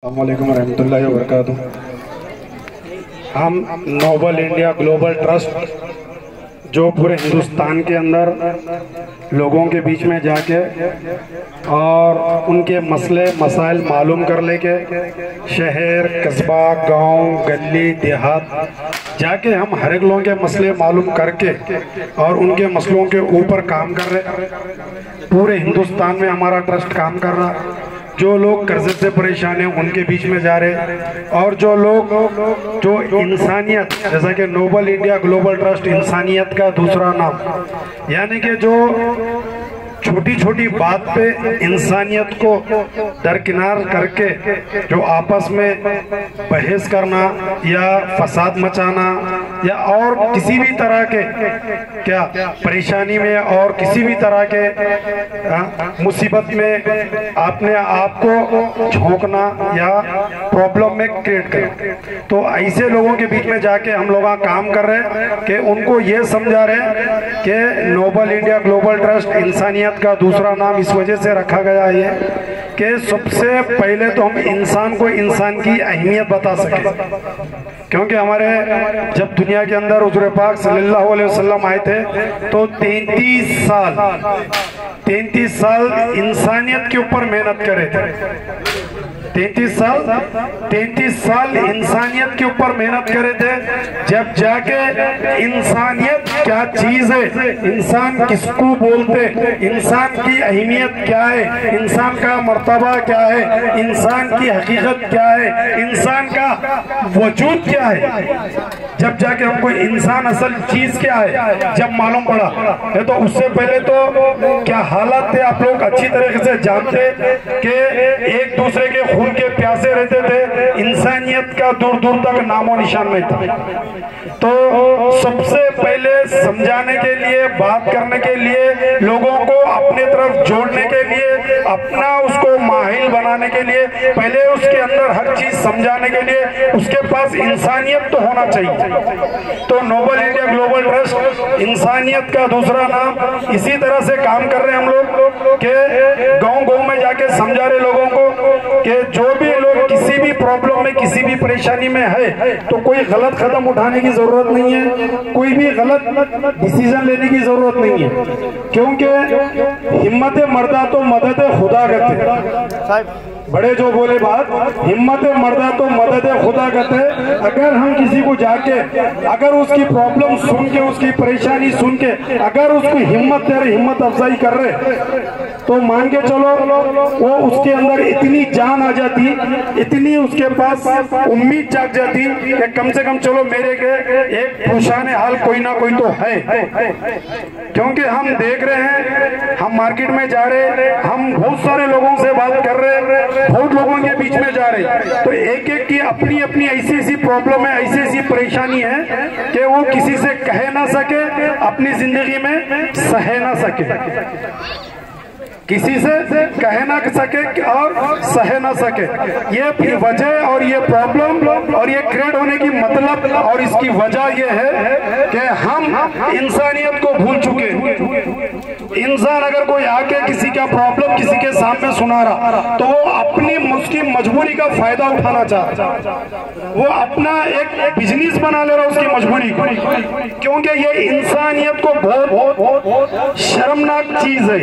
अस्सलामुअलैकुम रहमतुल्लाहि व बरकातुहू। हम नोबल इंडिया ग्लोबल ट्रस्ट जो पूरे हिंदुस्तान के अंदर लोगों के बीच में जाके और उनके मसले मसाइल मालूम कर लेके शहर कस्बा गांव गली देहात जाके हम हर एक लोगों के मसले मालूम करके और उनके मसलों के ऊपर काम कर रहे। पूरे हिंदुस्तान में हमारा ट्रस्ट काम कर रहा। जो लोग कर्ज से परेशान हैं उनके बीच में जा रहे, और जो लोग जो इंसानियत, जैसा कि नोबल इंडिया ग्लोबल ट्रस्ट इंसानियत का दूसरा नाम, यानी कि जो छोटी छोटी बात पे इंसानियत को दरकिनार करके जो आपस में बहस करना या फसाद मचाना या और किसी भी तरह के क्या परेशानी में और किसी भी तरह के मुसीबत में अपने आप को झोंकना या प्रॉब्लम में क्रिएट करना, तो ऐसे लोगों के बीच में जाके हम लोग काम कर रहे हैं कि उनको ये समझा रहे हैं कि नोबल इंडिया ग्लोबल ट्रस्ट इंसानियत का दूसरा नाम इस वजह से रखा गया है कि सबसे पहले तो हम इंसान को इंसान की अहमियत बता सके, क्योंकि हमारे जब दुनिया के अंदर हुज़ूर पाक सल्लल्लाहु अलैहि वसल्लम आए थे तो 33 साल इंसानियत के ऊपर मेहनत करे थे। 33 साल इंसानियत के ऊपर मेहनत करे थे, जब जाके इंसानियत क्या चीज है, इंसान किसको बोलते, इंसान की अहमियत क्या है, इंसान का मर्तबा क्या है, इंसान की हकीकत क्या है, इंसान का वजूद क्या है, जब जाके हमको इंसान असल चीज क्या है जब मालूम पड़ा है। तो उससे पहले तो क्या हालात थे आप लोग अच्छी तरीके से जानते कि एक दूसरे के खून के प्यासे रहते थे, इंसानियत का दूर दूर तक नामो निशान नहीं था। तो सबसे पहले समझाने के लिए, बात करने के लिए, लोगों को अपने तरफ जोड़ने के लिए, अपना उसको माहिल बनाने के लिए, पहले उसके अंदर हर चीज समझाने के लिए उसके पास इंसानियत तो होना चाहिए। तो नोबल इंडिया ग्लोबल ट्रस्ट इंसानियत का दूसरा नाम इसी तरह से काम कर रहे हैं हम लोग के गांव गांव में जाके समझा रहे लोगों को कि जो भी लोग किसी भी प्रॉब्लम में, किसी भी परेशानी में है तो कोई गलत कदम उठाने की जरूरत नहीं है, कोई भी गलत डिसीजन लेने की जरूरत नहीं है, क्योंकि हिम्मत मर्दा तो मदद खुदा करते। बड़े जो बोले बात, हिम्मत मर्दा तो मदद खुदा करते। अगर हम किसी को जाके अगर उसकी प्रॉब्लम सुन के, उसकी परेशानी सुन के अगर उसको हिम्मत दे रहे, हिम्मत अफजाई कर रहे, तो मान के चलो वो उसके अंदर इतनी जान आ जाती, इतनी उसके पास उम्मीद जाग जाती कि कम से कम चलो मेरे के एक पुशाने हाल कोई ना कोई तो है। क्योंकि हम देख रहे हैं, हम मार्केट में जा रहे, हम बहुत सारे लोगों से बात कर रहे, बहुत लोगों के बीच में जा रहे, तो एक एक की अपनी अपनी ऐसी ऐसी प्रॉब्लम है, ऐसी ऐसी परेशानी है कि वो किसी से कह ना सके, अपनी जिंदगी में सह ना सके, किसी से कह ना सके और सह ना सके। ये वजह और ये प्रॉब्लम और ये क्रिएट होने की मतलब और इसकी वजह ये है कि हम इंसानियत को भूल चुके हैं। इंसान अगर कोई आके किसी का प्रॉब्लम किसी के सामने सुना रहा तो वो अपनी उसकी मजबूरी का फायदा उठाना चाहता, वो अपना एक बिजनेस बना ले रहा उसकी मजबूरी को, क्योंकि ये इंसानियत को बहुत शर्मनाक चीज है।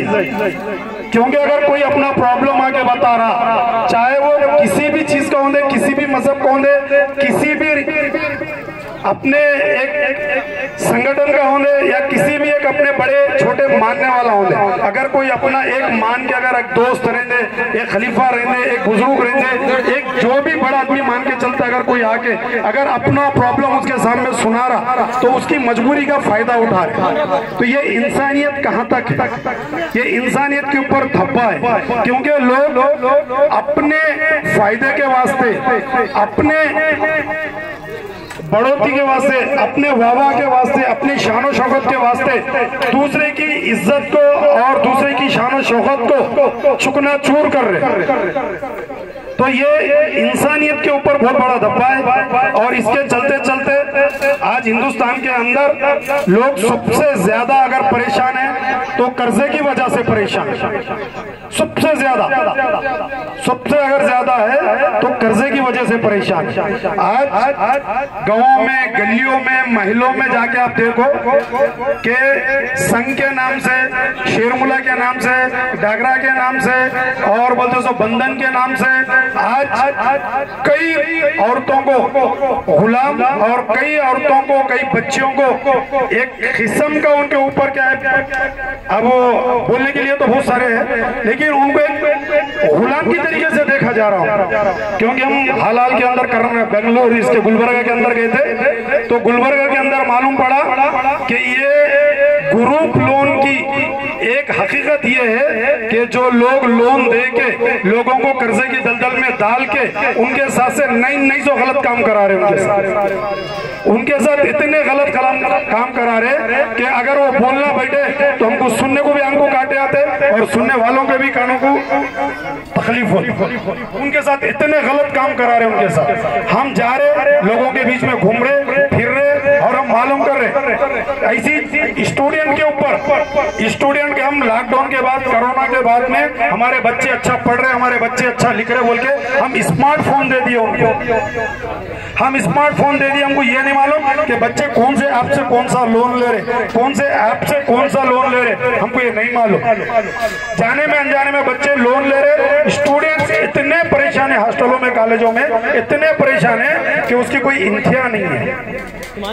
क्योंकि अगर कोई अपना प्रॉब्लम आके बता रहा, चाहे वो किसी भी चीज का होंगे, किसी भी मजहब का होंगे, किसी भी अपने एक संगठन का होंगे या किसी भी एक अपने बड़े छोटे मानने वाला होंगे, अगर कोई अपना एक मान के अगर एक दोस्त रहते, एक खलीफा रहते, एक बुजुर्ग रहते, एक जो भी बड़ा आदमी मान के चलता, अगर कोई आके अगर अपना प्रॉब्लम उसके सामने सुना रहा तो उसकी मजबूरी का फायदा उठा रहे, तो ये इंसानियत कहाँ तक है? ये इंसानियत के ऊपर धब्बा है, क्योंकि लोग अपने फायदे के वास्ते, अपने बढ़ोतरी के वास्ते, अपने वाह के वास्ते, अपनी शान और शौकत के वास्ते दूसरे की इज्जत को और दूसरे की शान और शौकत को चुकनाचूर कर रहे। तो ये इंसानियत के ऊपर बहुत बड़ा धब्बा है। और इसके चलते चलते आज हिंदुस्तान के अंदर लोग सबसे ज्यादा अगर परेशान है तो कर्जे की वजह से परेशान है। सबसे ज्यादा अगर ज्यादा है तो कर्जे की वजह से परेशान। आज गांवों में, गलियों में, महलों में जाके आप देखो कि संघ के नाम से, शेरमुला के नाम से, डागरा के नाम से और बोलते सो बंधन के नाम से आज कई औरतों को गुलाम और कई औरतों को, कई बच्चियों को एक किस्म का उनके ऊपर क्या है, अब बोलने के लिए तो बहुत सारे हैं, लेकिन उनको एक गुलाम की तरीके से देखा जा रहा हूँ। क्योंकि हम हाल के अंदर कर रहे हैं, बेंगलुरु इसके गुलबर्गा के अंदर गए थे, तो गुलबर्गा के अंदर मालूम पड़ा कि ये ग्रुप लोन की एक हकीकत ये है कि जो लोग लोन दे के लोगों को कर्जे की दलदल में डाल के उनके साथ से नई सौ गलत काम करा रहे हैं। उनके साथ इतने गलत काम करा रहे कि अगर वो बोलना बैठे तो हमको सुनने को भी हमको काटे आते और सुनने वालों के भी कानों को तकलीफ होती। उनके साथ इतने गलत काम करा रहे, उनके साथ हम जा रहे, लोगों के बीच में घूम रहे, फिर रहे और हम मालूम कर रहे। ऐसी स्टूडेंट के ऊपर, स्टूडेंट के हम लॉकडाउन के बाद, कोरोना के बाद में हमारे बच्चे अच्छा पढ़ रहे, हमारे बच्चे अच्छा लिख रहे बोल के हम स्मार्टफोन दे दिए उनको। हम स्मार्टफोन दे दिए, हमको ये नहीं मालूम कि बच्चे कौन से ऐप से कौन सा लोन ले रहे, कौन से ऐप से कौन सा लोन ले रहे, हमको ये नहीं मालूम। जाने में अनजाने में बच्चे लोन ले रहे। स्टूडेंट्स इतने परेशान है, हॉस्टलों में, कॉलेजों में इतने परेशान है कि उसकी कोई इंतहा नहीं है।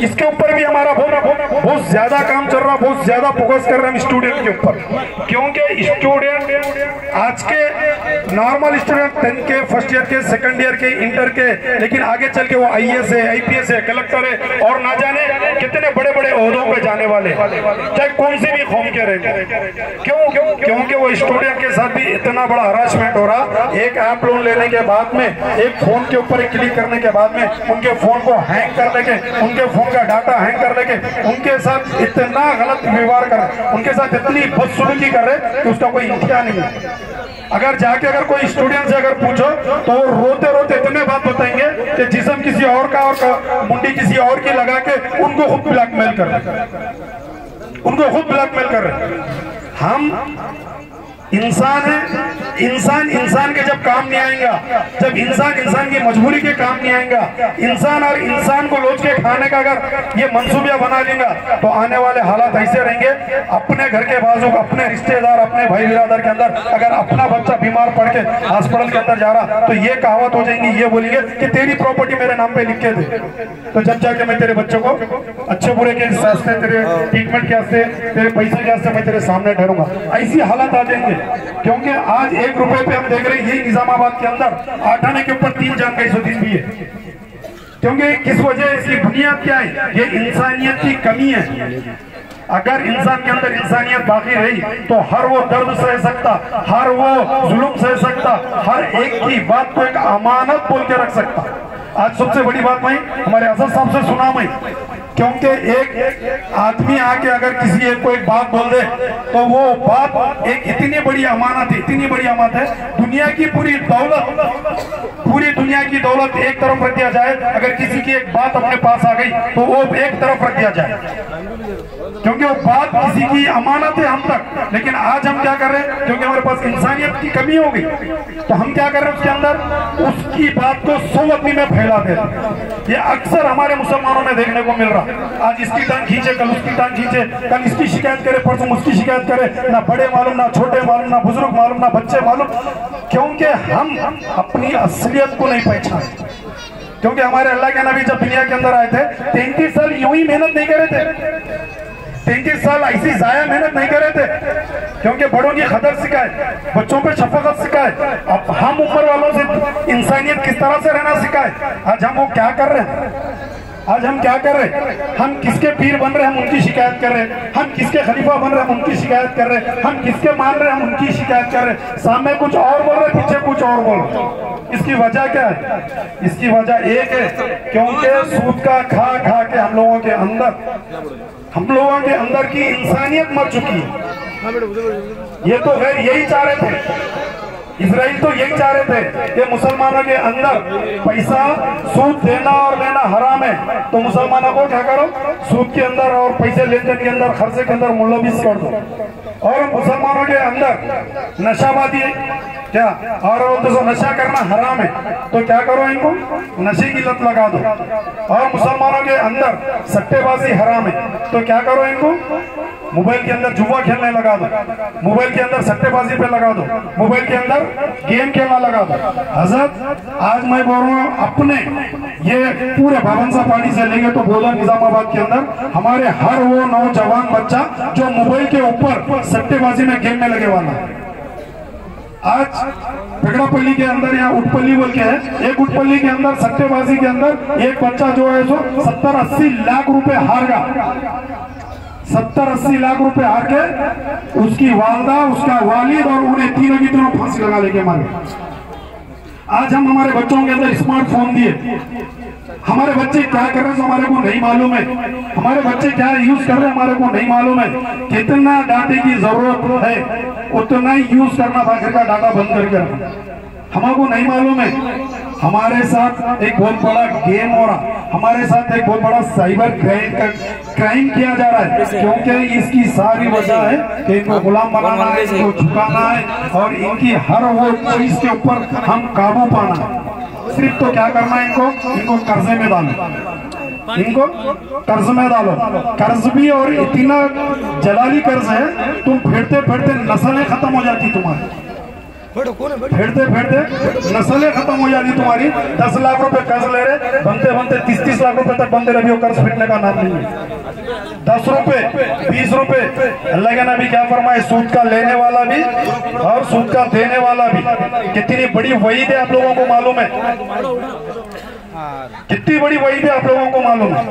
इसके ऊपर भी हमारा बहुत ज्यादा काम चल रहा, बहुत ज्यादा फोकस कर रहे हैं स्टूडेंट के ऊपर। क्योंकि स्टूडेंट आज के नॉर्मल स्टूडेंट 10th के, फर्स्ट ईयर के, सेकंड ईयर के, इंटर के, लेकिन आगे चल के वो IAS है, IPS है, कलेक्टर है और ना जाने कितने बड़े बड़े ओहदों पे जाने वाले, चाहे कौन सी भी कौम के रहेंगे। क्योंकि वो स्टूडेंट के साथ भी इतना बड़ा हरासमेंट हो रहा। एक ऐप लोन लेने के बाद में, एक फोन के ऊपर क्लिक करने के बाद में उनके फोन को हैंग कर लेके, उनके फोन का डाटा हैंग कर लेके उनके साथ इतना गलत व्यवहार कर, उनके साथ इतनी बदसलूकी कर रहे कि उसका कोई इंतहा नहीं है। अगर कोई स्टूडेंट से अगर पूछो तो रोते रोते इतने बात बताएंगे कि जिस्म किसी और का और मुंडी किसी और की लगा के उनको खुद ब्लैकमेल कर रहे, उनको खुद ब्लैकमेल कर रहे। हम इंसान है, इंसान के जब काम नहीं आएगा, जब इंसान की मजबूरी के काम नहीं आएगा, इंसान और इंसान को लोच के खाने का अगर ये मंसूबिया बना लेगा तो आने वाले हालात ऐसे रहेंगे। अपने घर के बाजू, अपने रिश्तेदार, अपने भाई बिरादर के अंदर अगर अपना बच्चा बीमार पड़ के हॉस्पिटल के अंदर जा रहा तो ये कहावत हो जाएंगी, ये बोलेंगे कि तेरी प्रॉपर्टी मेरे नाम पे लिख के दे, तो जब जाके मैं तेरे बच्चों को अच्छे बुरे के वास्ते, तेरे ट्रीटमेंट के वास्ते, तेरे पैसे के वास्ते मैं तेरे सामने ठहरूंगा। ऐसी हालत आ जाएंगे। क्योंकि आज 1 रुपए पे हम देख रहे हैं यही निजामाबाद के अंदर 8 आने के ऊपर 3 जान गई दिन भी है। क्योंकि किस वजह, इसकी बुनियाद क्या है? ये इंसानियत की कमी है। अगर इंसान के अंदर इंसानियत बाकी रही तो हर वो दर्द सह सकता, हर वो जुल्म सह सकता, हर एक की बात को एक अमानत बोल के रख सकता। आज सबसे बड़ी बात मैं हमारे असद साहब से सुना मैं, क्योंकि एक आदमी आके अगर किसी एक को एक बात बोल दे तो वो बात एक इतनी बड़ी अमानत है, इतनी बड़ी अमानत है। दुनिया की पूरी दुनिया की दौलत एक तरफ रख दिया जाए, अगर किसी की एक बात अपने पास आ गई तो वो एक तरफ रख दिया जाए, क्योंकि वो बात किसी की अमानत है हम तक। लेकिन आज हम क्या कर रहे हैं? क्योंकि हमारे पास इंसानियत की कमी हो गई तो हम क्या कर रहे हैं? उसके अंदर उसकी बात को 100 आदमी में फैला दे रहे। ये अक्सर हमारे मुसलमानों में देखने को मिल रहा। आज इसकी टांग खींचे, कल उसकी टांग खींचे, कल इसकी शिकायत करे, परसों उसकी शिकायत करे। ना बड़े मालूम, ना छोटे मालूम, ना बुजुर्ग मालूम, ना बच्चे मालूम, क्योंकि हम अपनी असलियत को नहीं पहचानते। क्योंकि हमारे अल्लाह के नबी जब दुनिया के अंदर आए थे 33 साल यूं ही मेहनत नहीं करे थे, 33 साल ऐसी जाया मेहनत नहीं करे थे, क्योंकि बड़ों की कदर सिखाए, बच्चों पे शफकत सिखाए। अब हम ऊपर वालों से इंसानियत किस तरह से रहना सिखाए। आज हम वो क्या कर रहे हैं? आज हम क्या कर रहे हैं? हम किसके पीर बन रहे हैं, हम उनकी शिकायत कर रहे हैं। हम किसके खलीफा बन रहे हैं, हम उनकी शिकायत कर रहे हैं। हम किसके मान रहे हैं, हम उनकी शिकायत कर रहे हैं। सामने कुछ और बोल रहे, पीछे कुछ और बोल रहे। इसकी वजह क्या है? इसकी वजह एक है, क्योंकि सूद का खा खा के हम लोगों के अंदर की इंसानियत मर चुकी है। ये तो खैर यही चाह रहे थे, इजराइल तो यही चाह रहे थे कि मुसलमानों के अंदर पैसा सूद देना और लेना हराम है, तो मुसलमानों को क्या करो, सूद के अंदर और पैसे लेन देन के अंदर, खर्चे के अंदर मुलविस कर दो। और मुसलमानों के अंदर नशाबादी क्या, और तो नशा करना हराम है, तो क्या करो, इनको नशे की लत लगा दो। और मुसलमानों के अंदर सट्टेबाजी हराम है, तो क्या करो, इनको मोबाइल के अंदर जुआ खेलने लगा दो, मोबाइल के अंदर सट्टेबाजी पे लगा दो, मोबाइल के अंदर गेम खेलना लगा दो। हजरत आज मैं बोल रहा हूँ, अपने ये पूरे भावनसा पानी से लेंगे तो बोला निजामाबाद के अंदर हमारे हर वो नौजवान बच्चा जो मोबाइल के ऊपर सट्टेबाजी में गेम में लगे वाला है। आज पेगड़ापल्ली के अंदर या उटपल्ली बोल के है, एक उटपल्ली के अंदर सट्टेबाजी के अंदर एक बच्चा जो है जो 70-80 लाख रुपए हार गया, 70-80 लाख रुपए हार के उसकी वालदा, उसका वालिद और उन्हें तीनों की तीनों फांसी लगा लेके मारे। आज हम हमारे बच्चों के अंदर स्मार्टफोन दिए, हमारे बच्चे क्या कर रहे हैं हमारे को नहीं मालूम है, हमारे बच्चे क्या यूज कर रहे हैं हमारे को नहीं मालूम है। कितना डाटे की जरूरत है उतना ही यूज करना, बाकी का डाटा बंद करके हमको नहीं मालूम है। हमारे साथ एक बहुत बड़ा गेम हो रहा, हमारे साथ एक बहुत बड़ा साइबर क्राइम किया जा रहा है, क्योंकि इसकी सारी वजह है कि इनको गुलाम बनाना है, इनको झुकाना है और इनकी हर वो चीज के ऊपर हम काबू पाना है। सिर्फ तो क्या करना है, इनको कर्जे में डालो, इनको कर्ज में डालो। कर्ज भी और इतना जलाली कर्ज है, तुम फेरते फेरते नस्लें खत्म हो जाती तुम्हारी, फेरते फेरते नस्लें खत्म हो जाती तुम्हारी। 10 लाख रुपए कर्ज ले रहे, बनते बनते 30-30 लाख रुपए तक बनते रहे, कर्ज फिटने का नाम नहीं है। 10 रुपए 20 रुपए, अल्लाह के नबी क्या फरमाए, सूद का लेने वाला भी और सूद का देने वाला भी। कितनी बड़ी वईद है आप लोगों को मालूम है, कितनी बड़ी वईद है आप लोगों को मालूम है।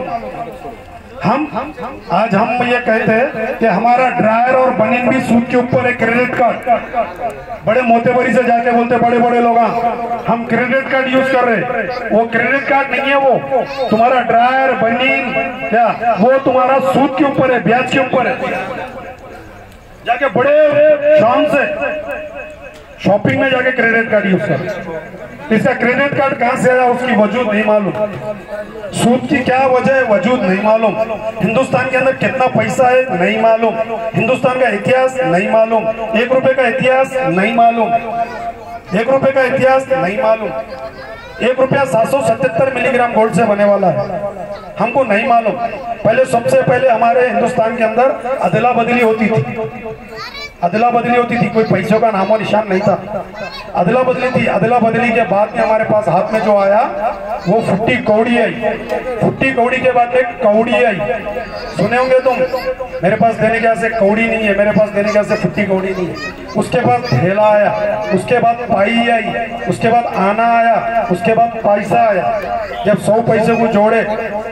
आज हम ये कहते हैं कि हमारा ड्रायर और बनिन भी सूद के ऊपर है, क्रेडिट कार्ड। बड़े मोतेबरी से जाके बोलते बड़े बड़े लोग हम क्रेडिट कार्ड यूज कर रहे, वो क्रेडिट कार्ड नहीं है, वो तुम्हारा ड्रायर बनिन क्या, वो तुम्हारा सूद के ऊपर है, ब्याज के ऊपर है। जाके बड़े शान से शॉपिंग में जाके क्रेडिट कार्ड यूज कर, इसका क्रेडिट कार्ड कहां से आया उसकी वजूद नहीं मालूम, सूद की क्या वजह है वजूद नहीं मालूम, हिंदुस्तान के अंदर कितना पैसा है नहीं मालूम, हिंदुस्तान का इतिहास नहीं मालूम, 1 रुपए का इतिहास नहीं मालूम, 1 रुपए का इतिहास नहीं मालूम। 1 रुपया 777 मिलीग्राम गोल्ड से बने वाला है, हमको नहीं मालूम। पहले सबसे पहले हमारे हिंदुस्तान के अंदर अदला बदली होती थी, अदला बदली होती थी, कोई पैसों का नामो निशान नहीं था, अदला बदली थी। अदला बदली के बाद में हमारे पास हाथ में जो आया वो फुट्टी कौड़ी आई, फुट्टी कौड़ी के बाद एक कौड़ी आई, सुने होंगे तुम, मेरे पास देने के से कौड़ी नहीं है, मेरे पास देने के से फुट्टी कौड़ी नहीं है। उसके बाद थैला आया, उसके बाद पाई आई, उसके बाद आना आया, उसके बाद पैसा आया। जब 100 पैसे को जोड़े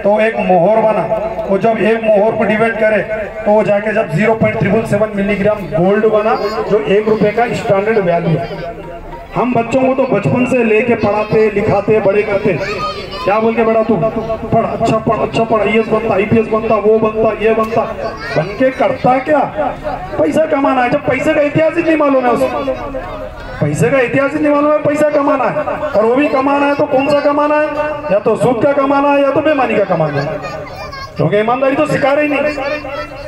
तो एक मोहर बना, वो जब एक मोहर को डिवाइड करे तो वो जाके जब 0.777 मिलीग्राम गोल्ड बना, जो 1 रुपए का स्टैंडर्ड वैल्यू है। हम बच्चों को तो बचपन से लेके पढ़ाते लिखाते बड़े करते, क्या बोल के बड़ा तू पढ़, अच्छा पढ़, अच्छा पढ़, IAS बनता, IPS बनता, वो बनता, ये बनता, बन के करता क्या, पैसा कमाना है। जब पैसे का इतिहास ही नहीं मालूम है उसको, पैसे का इतिहास ही नहीं मालूम है, पैसा कमाना है, और वो भी कमाना है तो कौन सा कमाना है, या तो सूद का कमाना है या तो बेईमानी का कमाना है, क्योंकि ईमानदारी तो सिखा रही नहीं।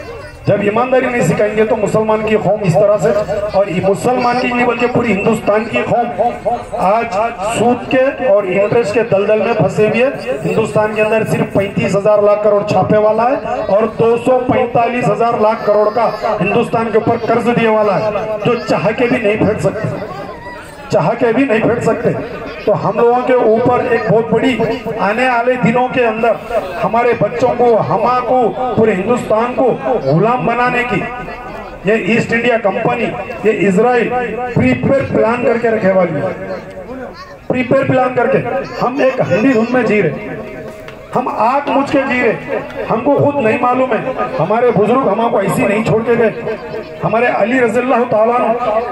जब ईमानदारी नहीं सिखाएंगे तो मुसलमान की कौम इस तरह से, और मुसलमान की नहीं बल्कि पूरी हिंदुस्तान की कौम आज सूद के और इंटरेस्ट के दलदल में फंसे हुए। हिंदुस्तान के अंदर सिर्फ 35,000 लाख करोड़ छापे वाला है और 245,000 लाख करोड़ का हिंदुस्तान के ऊपर कर्ज दिए वाला है, जो चाह के भी नहीं फेंक सकते, चाह के भी नहीं फेंक सकते। तो हम लोगों के ऊपर एक बहुत बड़ी आने वाले दिनों के अंदर हमारे बच्चों को, हमाको, पूरे हिंदुस्तान को गुलाम बनाने की ये ईस्ट इंडिया कंपनी, ये इजराइल प्रीपेयर प्लान करके रखे वाली है, प्रीपेयर प्लान करके। हम एक अंधी धुन में जी रहे, हम आग मुझ के जी रहे, हमको खुद नहीं मालूम है। हमारे बुजुर्ग हमको ऐसी नहीं छोड़ के गए, हमारे अली रज़ियल्लाहु ताला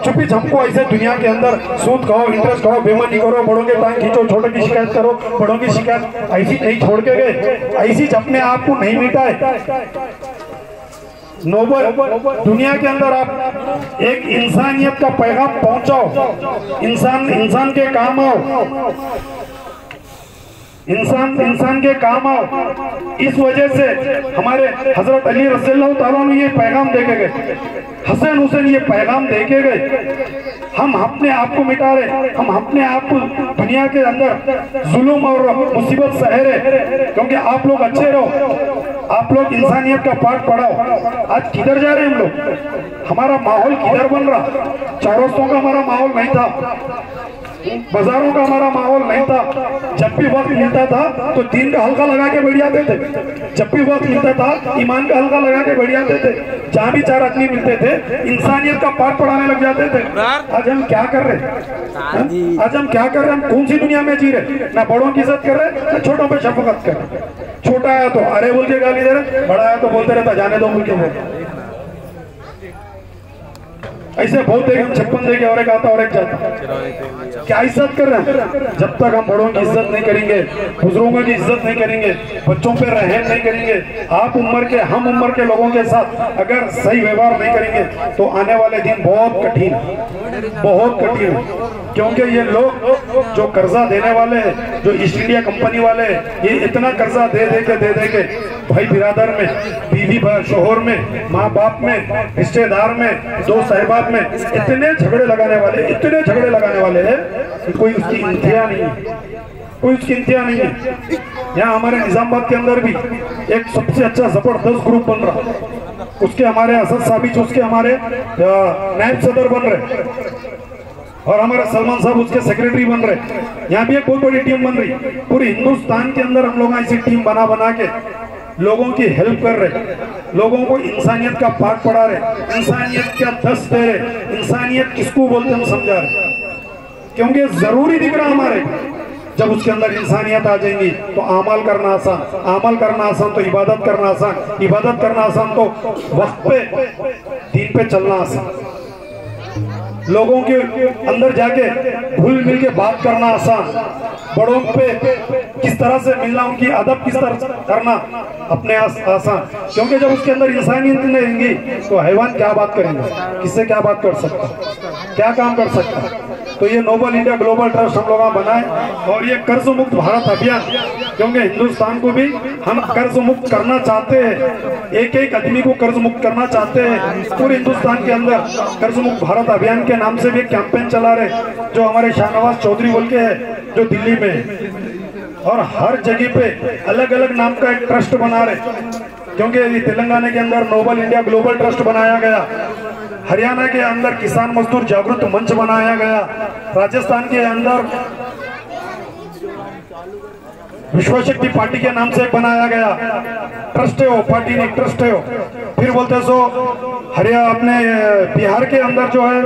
चुपी हमको ऐसे दुनिया के अंदर सूद खाओ, इंटरेस्ट खाओ, बेईमानी करो, बड़ों के टांग खींचो, छोटों की शिकायत करो, बड़ों की शिकायत, ऐसी नहीं छोड़ के गए, ऐसी अपने आप को नहीं मिटाए। नोबल दुनिया के अंदर आप एक इंसानियत का पैगाम पहुंचाओ, इंसान के काम आओ, इंसान के काम आओ। इस वजह से हमारे हजरत अली रज़ियल्लाहु ताला ने ये पैगाम देके गए, हसन हुसैन ये पैगाम देके गए। हम अपने आप को मिटा रहे, हम अपने आप को दुनिया के अंदर जुल्म और मुसीबत सह रहे, क्योंकि आप लोग अच्छे रहो, आप लोग इंसानियत का पाठ पढ़ाओ। आज किधर जा रहे हैं हम लोग? हमारा माहौल किधर बन रहा? चौरस्तों का हमारा माहौल नहीं था, बाजारों का हमारा माहौल नहीं था। जब भी वक्त मिलता था तो दीन का हल्का लगा के बैठ जाते थे, जब भी वक्त मिलता था ईमान का हल्का लगा के बैठ जाते थे। जहाँ भी चार आदमी मिलते थे इंसानियत का पाठ पढ़ाने लग जाते थे। आज हम क्या कर रहे हैं? आज हम क्या कर रहे हैं? हम कौन सी दुनिया में जी रहे? ना बड़ों की इज्जत कर रहे, ना छोटों पे शफकत कर रहे। छोटा आया तो अरे बोल के गाली दे रहे, बड़ा आया तो बोलते रहता जाने दो बोल के। ऐसे बहुत देखे 56 देखे और एक आता और एक जाता। क्या इज्जत कर रहे हैं? जब तक हम बड़ों की इज्जत नहीं करेंगे, बुजुर्गों की इज्जत नहीं करेंगे, बच्चों पे रहम नहीं करेंगे, आप उम्र के हम उम्र के लोगों के साथ अगर सही व्यवहार नहीं करेंगे तो आने वाले दिन बहुत कठिन, बहुत कठिन है। क्योंकि ये लोग जो कर्जा देने वाले हैं, जो ईस्ट इंडिया कंपनी वाले हैं, ये इतना कर्जा दे दे के भाई बिरादर में, बीवी शोहर में, माँ बाप में, रिश्तेदार में, दोस्त साहिबाब में इतने झगड़े लगाने वाले हैं, कोई उसकी इंतहा नहीं है, कोई उसकी इंतहा नहीं है। यहाँ हमारे निजामाबाद के अंदर भी एक सबसे अच्छा जबरदस्त ग्रुप बन रहा, उसके हमारे असद साबिज उसके हमारे नायब सदर बन रहे, और हमारे सलमान साहब उसके सेक्रेटरी बन रहे। यहाँ भी एक बहुत बड़ी टीम बन रही, पूरे हिंदुस्तान के अंदर हम लोग ऐसी टीम बना के लोगों की हेल्प कर रहे, लोगों को इंसानियत का पाठ पढ़ा रहे, इंसानियत का दस दे रहे, इंसानियत किसको बोलते हम समझा रहे। क्योंकि जरूरी दिख रहा हमारे, जब उसके अंदर इंसानियत आ जाएंगी तो अमल करना आसान, अमल करना आसान तो इबादत करना आसान, इबादत करना आसान तो वक्त पे दीन पे चलना आसान, लोगों के अंदर जाके घुल मिल के बात करना आसान, बड़ों पे किस तरह से मिलना, उनकी अदब किस तरह करना अपने आसान। क्योंकि जब उसके अंदर इंसानियत नहीं रहेंगी तो हैवान क्या बात करेंगे, किससे क्या बात कर सकता, क्या काम कर सकता। तो ये नोबल इंडिया ग्लोबल ट्रस्ट हम लोग बनाए, और ये कर्ज मुक्त भारत अभियान, क्योंकि हिंदुस्तान को भी हम कर्ज मुक्त करना चाहते हैं, एक एक आदमी को कर्ज मुक्त करना चाहते हैं। पूरे हिंदुस्तान के अंदर कर्ज मुक्त भारत अभियान के नाम से भी एक कैंपेन चला रहे, जो हमारे शाहनवाज चौधरी बोल के है, जो दिल्ली में है, और हर जगह पे अलग अलग नाम का एक ट्रस्ट बना रहे। क्योंकि तेलंगाना के अंदर नोबल इंडिया ग्लोबल ट्रस्ट बनाया गया, हरियाणा के अंदर किसान मजदूर जागृत मंच बनाया गया, राजस्थान के अंदर विश्व शक्ति पार्टी के नाम से एक बनाया गया। ट्रस्ट है वो, पार्टी नहीं ट्रस्ट है वो। फिर बोलते सो हरियाणा अपने बिहार के अंदर जो है,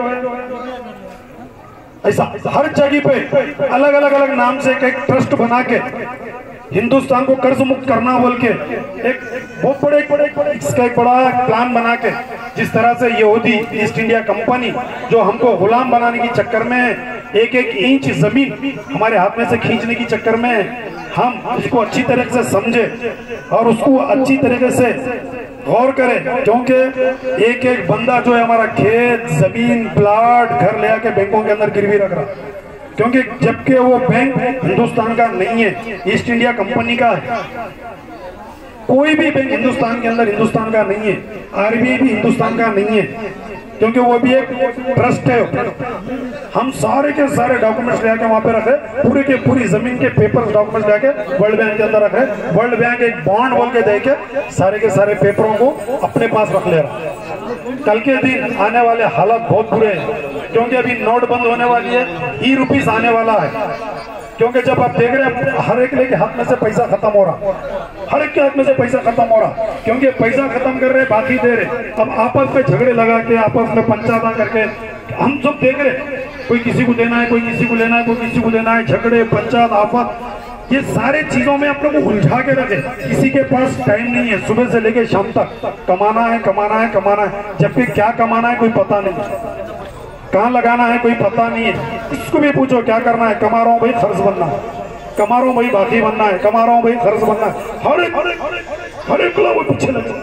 ऐसा हर जगह पे अलग अलग नाम से एक ट्रस्ट बना के हिंदुस्तान को कर्ज मुक्त करना बोल के एक बहुत बड़े इसका एक बड़ा प्लान बना के, जिस तरह से यहूदी ईस्ट इंडिया कंपनी जो हमको गुलाम बनाने के चक्कर में एक इंच जमीन हमारे हाथ में से खींचने की चक्कर में, हम उसको अच्छी तरह से समझे और उसको अच्छी तरीके से गौर करें। क्योंकि एक एक बंदा जो है हमारा खेत, जमीन, प्लाट, घर ले आके बैंकों के अंदर गिरवी रख रहा, क्योंकि जबकि वो बैंक हिंदुस्तान का नहीं है, ईस्ट इंडिया कंपनी का है। कोई भी बैंक हिंदुस्तान के अंदर हिंदुस्तान का नहीं है, आरबीआई भी हिंदुस्तान का नहीं है, क्योंकि वो भी एक ट्रस्ट है। हम सारे के सारे डॉक्यूमेंट्स लेके वहां पे रखे, पूरे के पूरी जमीन के पेपर डॉक्यूमेंट्स लेके वर्ल्ड बैंक के अंदर रखे। वर्ल्ड बैंक एक बॉन्ड बोल के देके सारे के सारे पेपरों को अपने पास रख ले रहा। कल के दिन आने वाले हालात बहुत बुरे हैं, क्योंकि अभी नोट बंद होने वाली है, ई-रुपीस आने वाला है। क्योंकि जब आप देख रहे हैं हर एक के हाथ में से पैसा खत्म हो रहा, हर एक के हाथ में से पैसा खत्म हो रहा, क्योंकि पैसा खत्म कर रहे, बाकी दे रहे। अब आपस में झगड़े लगा के, आपस में पंचायत करके हम सब देख रहे, कोई किसी को देना है, कोई किसी को लेना है, कोई किसी को देना है, झगड़े, पंचायत, आफत, ये सारे चीजों में आप लोग को उलझा के रखे। किसी के पास टाइम नहीं है, सुबह से लेकर शाम तक कमाना है, कमाना है, कमाना है, जबकि क्या कमाना है कोई पता नहीं, कहाँ लगाना है कोई पता नहीं है। इसको भी पूछो क्या करना है, कमा रहा हूँ भाई खर्च बनना है, कमा रहा हूँ भाई बाकी बनना है, कमा रहा हूँ भाई खर्च बनना है, हर एक वो पीछे लगे।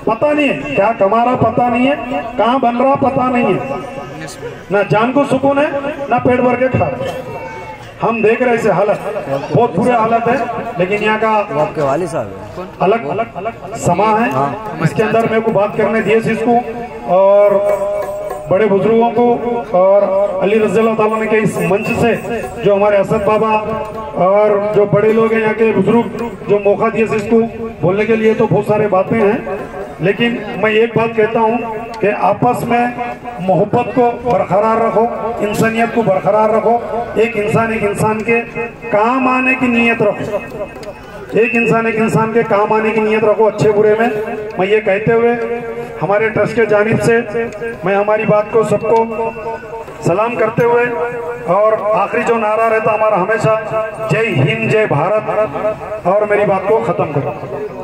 पता नहीं है क्या कमा रहा, पता नहीं है कहाँ बन रहा, पता नहीं है, ना जान को सुकून है ना पेट भर के खा रहे। हम देख रहे ऐसे हालत, बहुत बुरे हालत है। लेकिन यहाँ का आपके वाली साहब अलग अलग समा है, इसके अंदर मेरे को बात करने दिए इसको और बड़े बुजुर्गों को और अली रज़ी अल्लाह ताला ने के इस मंच से जो हमारे असद बाबा और जो बड़े लोग हैं यहाँ के बुजुर्ग जो मौका दिए इसको बोलने के लिए, तो बहुत सारे बातें हैं। लेकिन मैं एक बात कहता हूँ कि आपस में मोहब्बत को बरकरार रखो, इंसानियत को बरकरार रखो, एक इंसान के काम आने की नीयत रखो, एक इंसान के काम आने की नीयत रखो अच्छे बुरे में। मैं ये कहते हुए हमारे ट्रस्ट के जानिब से मैं हमारी बात को सबको सलाम करते हुए और आखिरी जो नारा रहता हमारा हमेशा जय हिंद जय भारत, और मेरी बात को खत्म करूँ।